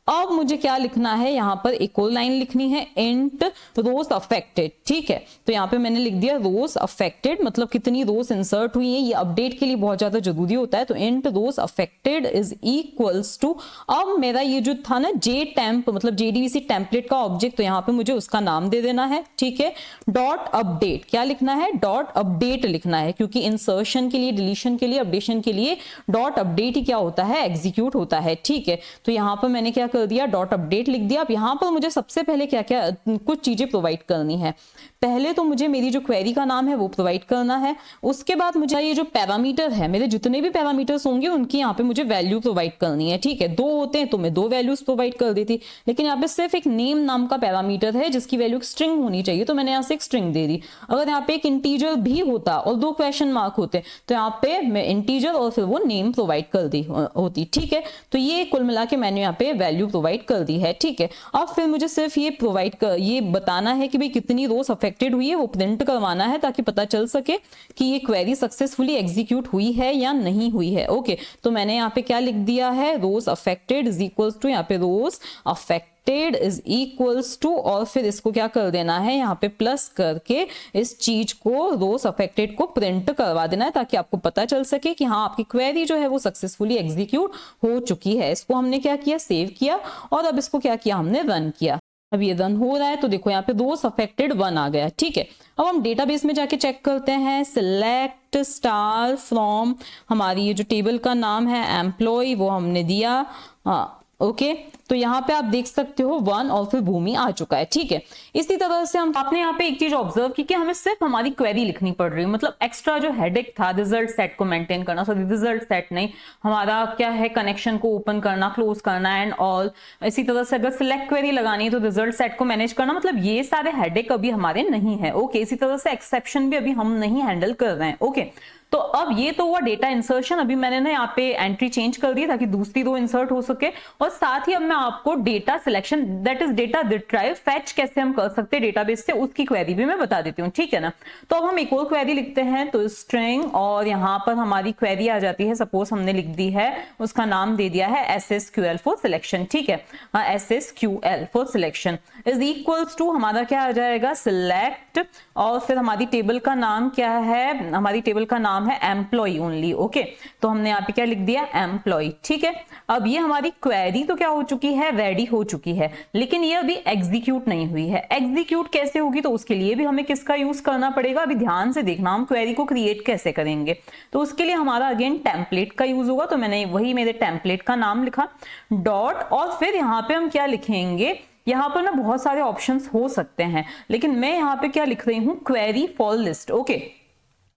अब मुझे क्या लिखना है, यहाँ पर एक और लाइन लिखनी है, इंट रोज अफेक्टेड, ठीक है। तो यहाँ पे मैंने लिख दिया रोज अफेक्टेड, मतलब कितनी रोज इंसर्ट हुई है, ये अपडेट के लिए बहुत ज्यादा जरूरी होता है। तो int rows affected is equals to, अब मेरा ये जो था ना JTemp मतलब JDBC टेम्पलेट का ऑब्जेक्ट, तो यहाँ पे मुझे उसका नाम दे देना है, ठीक है। डॉट अपडेट, क्या लिखना है, डॉट अपडेट लिखना है, क्योंकि इंसर्शन के लिए, डिलीशन के लिए, अपडेशन के लिए डॉट अपडेट ही क्या होता है, एग्जीक्यूट होता है, ठीक है। तो यहाँ पर मैंने क्या कर दिया, डॉट अपडेट लिख दिया। अब यहां पर मुझे सबसे पहले क्या क्या कुछ चीजें प्रोवाइड करनी है। पहले तो मुझे मेरी जो क्वेरी का नाम है वो प्रोवाइड करना है, उसके बाद मुझे ये जो पैरामीटर है, मेरे जितने भी पैरामीटर्स होंगे उनकी यहाँ पे मुझे वैल्यू प्रोवाइड करनी है, ठीक है। 2 होते हैं तो मैं 2 वैल्यूज प्रोवाइड कर देती, लेकिन यहाँ पे सिर्फ एक नेम नाम का पैरामीटर है जिसकी वैल्यू स्ट्रिंग होनी चाहिए, तो मैंने यहाँ से एक स्ट्रिंग दे दी। अगर यहाँ पे एक इंटीजर भी होता और 2 क्वेश्चन मार्क होते तो यहाँ पे मैं इंटीजर और फिर वो नेम प्रोवाइड कर दी होती, ठीक है। तो ये कुल मिला के मैंने यहाँ पे वैल्यू प्रोवाइड कर दी है, ठीक है। अब फिर मुझे सिर्फ ये बताना है कि भाई कितनी रोज अफेक्टेड हुई है, वो प्रिंट करवाना है ताकि पता चल सके कि ये क्वेरी सक्सेसफुली एग्जीक्यूट हुई है या नहीं हुई है, ओके। तो मैंने यहाँ पे क्या लिख दिया है, रोज अफेक्टेड इज इक्वल्स टू, यहाँ पे रोज अफेक्टेड इज इक्वल्स टू, और फिर इसको क्या कर देना है, यहाँ पे प्लस करके इस चीज को, रोज अफेक्टेड को प्रिंट करवा देना है ताकि आपको पता चल सके कि हाँ आपकी क्वेरी जो है वो सक्सेसफुली एग्जीक्यूट हो चुकी है। इसको हमने क्या किया, सेव किया, और अब इसको क्या किया, हमने रन किया। अब ये रन हो रहा है तो देखो यहाँ पे रोज अफेक्टेड 1 आ गया, ठीक है। अब हम डेटाबेस में जाके चेक करते हैं, सिलेक्ट स्टार फ्रॉम, हमारी ये जो टेबल का नाम है एम्प्लॉय वो हमने दिया, हाँ ओके। तो यहाँ पे आप देख सकते हो 1 और फिर भूमि आ चुका है, ठीक है। इसी तरह से हम आपने यहाँ पे एक चीज ऑब्जर्व की कि हमें सिर्फ हमारी क्वेरी लिखनी पड़ रही है, मतलब एक्स्ट्रा जो हेडेक था रिजल्ट सेट को मेंटेन करना, सॉरी रिजल्ट सेट नहीं, हमारा क्या है, कनेक्शन को ओपन करना, क्लोज करना एंड ऑल। इसी तरह से अगर सिलेक्ट क्वेरी लगानी है तो रिजल्ट सेट को मैनेज करना, मतलब ये सारे हेडेक अभी हमारे नहीं है, ओके। इसी तरह से एक्सेप्शन भी अभी हम नहीं हैंडल कर रहे हैं, ओके। तो अब ये तो हुआ डेटा इंसर्शन, अभी मैंने ना यहाँ पे एंट्री चेंज कर दी ताकि दूसरी रो इंसर्ट हो सके, और साथ ही अब मैं आपको data selection that is data retrieve fetch कैसे हम कर सकते हैं डेटाबेस से, उसकी क्वेरी भी मैं बता देती हूँ, ठीक है ना। तो अब हम एक और क्वेरी लिखते हैं, तो स्ट्रिंग, और यहाँ पर हमारी क्वेरी आ जाती है, सपोज हमने लिख दी है, उसका नाम दे दिया है SSQL फॉर सिलेक्शन, ठीक है, SSQL for selection is equals to, हमारा क्या आ जाएगा, सिलेक्ट, और फिर हमारी टेबल का नाम क्या है, हमारी टेबल का नाम है एम्प्लॉय ओनली, ओके। तो हमने यहाँ पे क्या लिख दिया, एम्प्लॉय, ठीक है। अब ये हमारी क्वेरी तो क्या हो चुकी है, रेडी हो चुकी है, लेकिन ये अभी एग्जीक्यूट नहीं हुई है। एग्जीक्यूट कैसे होगी, तो उसके लिए भी हमें किसका यूज करना पड़ेगा, अभी ध्यान से देखना, हम क्वेरी को क्रिएट कैसे करेंगे। तो उसके लिए हमारा अगेन टेम्पलेट का यूज होगा, तो मैंने वही मेरे टेम्पलेट का नाम लिखा, डॉट, और फिर यहाँ पे हम क्या लिखेंगे, यहाँ पर ना बहुत सारे ऑप्शंस हो सकते हैं, लेकिन मैं यहाँ पे क्या लिख रही हूँ, क्वेरी फॉर लिस्ट, ओके।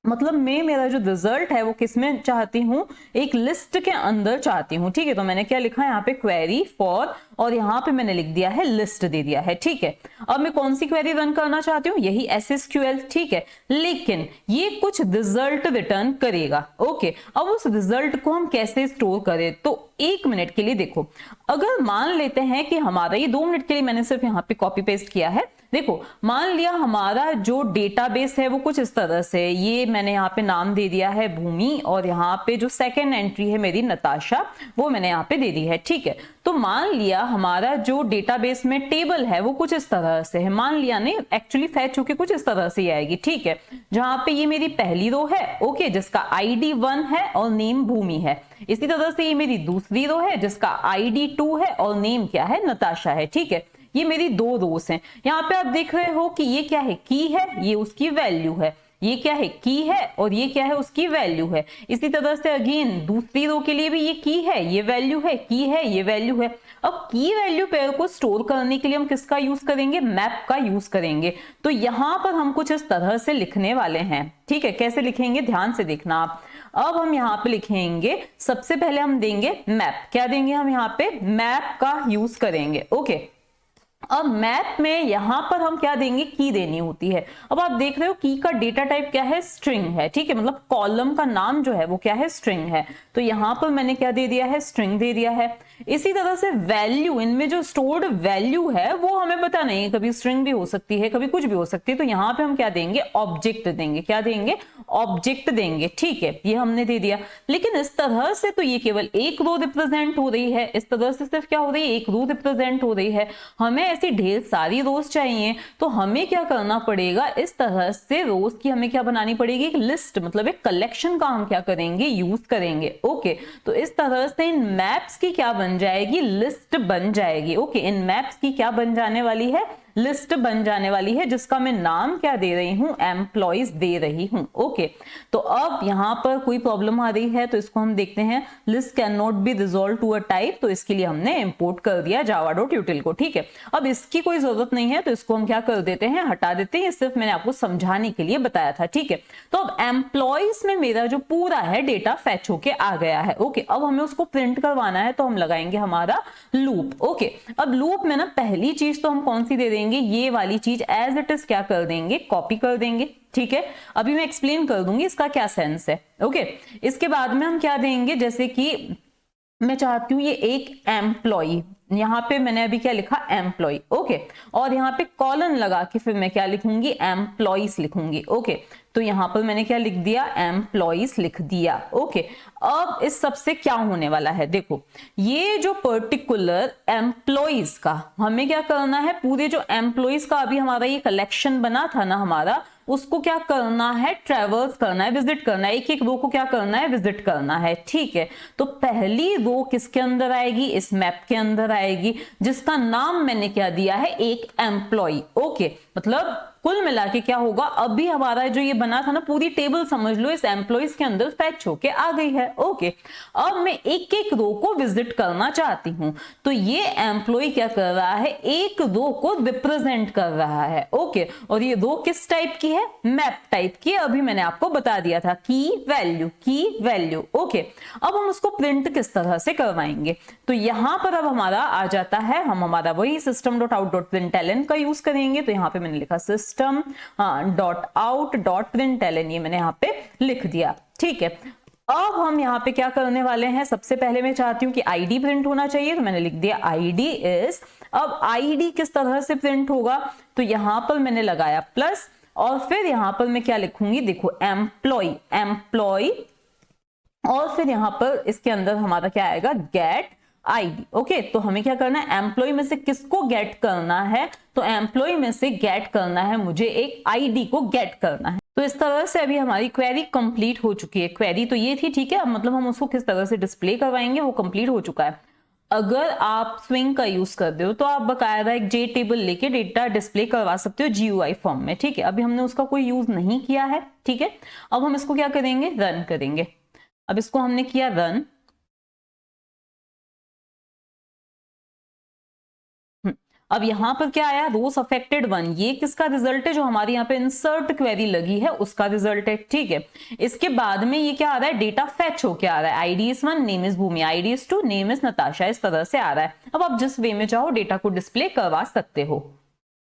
मतलब मैं मेरा जो रिजल्ट है वो किसमें चाहती हूँ, एक लिस्ट के अंदर चाहती हूँ, ठीक है। तो मैंने क्या लिखा है यहाँ पे, क्वेरी फॉर, और यहाँ पे मैंने लिख दिया है लिस्ट दे दिया है, ठीक है। अब मैं कौन सी क्वेरी रन करना चाहती हूँ, यही SSQL, ठीक है, लेकिन ये कुछ रिजल्ट रिटर्न करेगा, ओके। अब उस रिजल्ट को हम कैसे स्टोर करें, तो 1 मिनट के लिए देखो, अगर मान लेते हैं कि हमारा ये 2 मिनट के लिए मैंने सिर्फ यहाँ पे कॉपी पेस्ट किया है, देखो मान लिया हमारा जो डेटाबेस है वो कुछ इस तरह से, ये मैंने यहाँ पे नाम दे दिया है भूमि, और यहाँ पे जो सेकंड एंट्री है मेरी नताशा, वो मैंने यहाँ पे दे दी है, ठीक है। तो मान लिया हमारा जो डेटाबेस में टेबल है वो कुछ इस तरह से है, मान लिया नहीं, एक्चुअली फैच होके कुछ इस तरह से आएगी, ठीक है। जहां पे ये मेरी पहली रो है, ओके, जिसका ID 1 है और नेम भूमि है। इसी तरह से ये मेरी दूसरी रो है जिसका ID 2 है और नेम क्या है, नताशा है, ठीक है। ये मेरी 2 रोज हैं। यहाँ पे आप देख रहे हो कि ये क्या है, की है, ये उसकी वैल्यू है, ये क्या है, की है, और ये क्या है, उसकी वैल्यू है। इसी तरह से अगेन दूसरी रो के लिए भी ये की है, ये वैल्यू है, की है, ये वैल्यू है। अब की वैल्यू पेयर को स्टोर करने के लिए हम किसका यूज करेंगे, मैप का यूज करेंगे। तो यहां पर हम कुछ इस तरह से लिखने वाले हैं, ठीक है। कैसे लिखेंगे, ध्यान से देखना आप। अब हम यहाँ पे लिखेंगे, सबसे पहले हम देंगे मैप। क्या देंगे हम यहाँ पे, मैप का यूज करेंगे, ओके। अब मैप में यहां पर हम क्या देंगे, की देनी होती है। अब आप देख रहे हो की का डेटा टाइप क्या है, स्ट्रिंग है, ठीक है। मतलब कॉलम का नाम जो है वो क्या है, स्ट्रिंग है। तो यहां पर मैंने क्या दे दिया है, स्ट्रिंग दे दिया है। इसी तरह से वैल्यू, इनमें जो स्टोर्ड वैल्यू है वो हमें पता नहीं है, कभी स्ट्रिंग भी हो सकती है, कभी कुछ भी हो सकती है। तो यहां पे हम क्या देंगे, ऑब्जेक्ट देंगे। क्या देंगे, ऑब्जेक्ट देंगे, ठीक है। ये हमने दे दिया। लेकिन इस तरह से तो ये केवल एक रो रिप्रेजेंट हो रही है, इस तरह से सिर्फ क्या हो रही है, एक रो रिप्रेजेंट हो रही है। हमें ऐसी ढेर सारी रोज चाहिए, तो हमें क्या करना पड़ेगा, इस तरह से रोज की हमें क्या बनानी पड़ेगी, एक लिस्ट, मतलब एक कलेक्शन का हम क्या करेंगे, यूज करेंगे, ओके। तो इस तरह से इन मैप्स की क्या बन जाएगी, लिस्ट बन जाएगी, ओके। इन मैप्स की क्या बन जाने वाली है, लिस्ट बन जाने वाली है, जिसका मैं नाम क्या दे रही हूं, एम्प्लॉइज दे रही हूं, ओके। तो अब यहां पर कोई प्रॉब्लम आ रही है, तो इसको हम देखते हैं, list can not be resolve to a type. तो इसके लिए हमने इंपोर्ट कर दिया java.util को, ठीक है। अब इसकी कोई जरूरत नहीं है, तो इसको हम क्या कर देते हैं, हटा देते हैं। सिर्फ मैंने आपको समझाने के लिए बताया था, ठीक है। तो अब एम्प्लॉइज में मेरा जो पूरा है डेटा फैच होके आ गया है, ओके। अब हमें उसको प्रिंट करवाना है, तो हम लगाएंगे हमारा लूप, ओके। अब लूप में ना पहली चीज तो हम कौन सी दे देंगे, ये वाली चीज एज इट इज क्या कर देंगे, कॉपी कर देंगे, ठीक है। अभी मैं एक्सप्लेन कर दूंगी इसका क्या सेंस है, ओके। इसके बाद में हम क्या देंगे, जैसे कि मैं चाहती हूं ये एक एम्प्लॉय, यहां पे मैंने अभी क्या लिखा, एम्प्लॉय, ओके। और यहां पे कॉलन लगा के फिर मैं क्या लिखूंगी, एम्प्लॉइज लिखूंगी, ओके। तो यहां पर मैंने क्या लिख दिया, एम्प्लॉइज लिख दिया, ओके। अब इस सबसे क्या होने वाला है, देखो, ये जो पर्टिकुलर एम्प्लॉइज का हमें क्या करना है, पूरे जो एम्प्लॉइज का अभी हमारा ये कलेक्शन बना था ना हमारा, उसको क्या करना है, ट्रेवर्स करना है, विजिट करना है, एक एक रो को क्या करना है, विजिट करना है, ठीक है। तो पहली रो किसके अंदर आएगी, इस मैप के अंदर आएगी, जिसका नाम मैंने क्या दिया है, एक एम्प्लॉय, ओके। मतलब कुल मिला के क्या होगा, अभी हमारा जो ये बना था ना, पूरी टेबल समझ लो इस एम्प्लॉइज के अंदर फैच होके आ गई है, ओके। अब मैं एक एक रो को विजिट करना चाहती हूं, तो ये एम्प्लॉय क्या कर रहा है, एक रो को रिप्रेजेंट कर रहा है, ओके। और ये रो किस टाइप की है, मैप टाइप की है। अभी मैंने आपको बता दिया था, की वैल्यू, ओके। अब हम उसको प्रिंट किस तरह से करवाएंगे, तो यहां पर अब हमारा आ जाता है, हम हमारा वही system.out.println का यूज करेंगे। तो यहां पे मैंने लिखा system.out.println, ये मैंने यहाँ पे लिख दिया, ठीक है। अब हम यहाँ पे क्या करने वाले हैं, सबसे पहले मैं चाहती हूँ कि आईडी प्रिंट होना चाहिए, तो मैंने लिख दिया आईडी इज। अब आईडी किस तरह से प्रिंट होगा, तो यहां पर मैंने लगाया प्लस, और फिर यहां पर मैं क्या लिखूंगी, देखो, एम्प्लॉय, और फिर यहां पर इसके अंदर हमारा क्या आएगा, गेट आईडी, ओके। तो हमें क्या करना है, एम्प्लॉय में से किसको गेट करना है, तो एम्प्लॉय में से गेट करना है मुझे, एक आईडी को गेट करना है। तो इस तरह से अभी हमारी क्वेरी कंप्लीट हो चुकी है। क्वेरी तो ये थी, ठीक है। अब मतलब हम उसको किस तरह से डिस्प्ले करवाएंगे वो कंप्लीट हो चुका है। अगर आप स्विंग का यूज करते हो तो आप बकायदा एक जे टेबल लेके डेटा डिस्प्ले करवा सकते हो GUI फॉर्म में, ठीक है। अभी हमने उसका कोई यूज नहीं किया है, ठीक है। अब हम इसको क्या करेंगे, रन करेंगे। अब इसको हमने किया रन, अब यहां पर क्या आया, रोज अफेक्टेड 1, ये किसका रिजल्ट है, जो हमारी यहाँ पे इंसर्ट क्वेरी लगी है उसका रिजल्ट है, ठीक है। इसके बाद में ये क्या आ रहा है, डेटा फैच होके आ रहा है, ID is 1, name is Bhumi, ID is 2, name is Natasha, इस तरह से आ रहा है। अब आप जिस वे में चाहो डेटा को डिस्प्ले करवा सकते हो।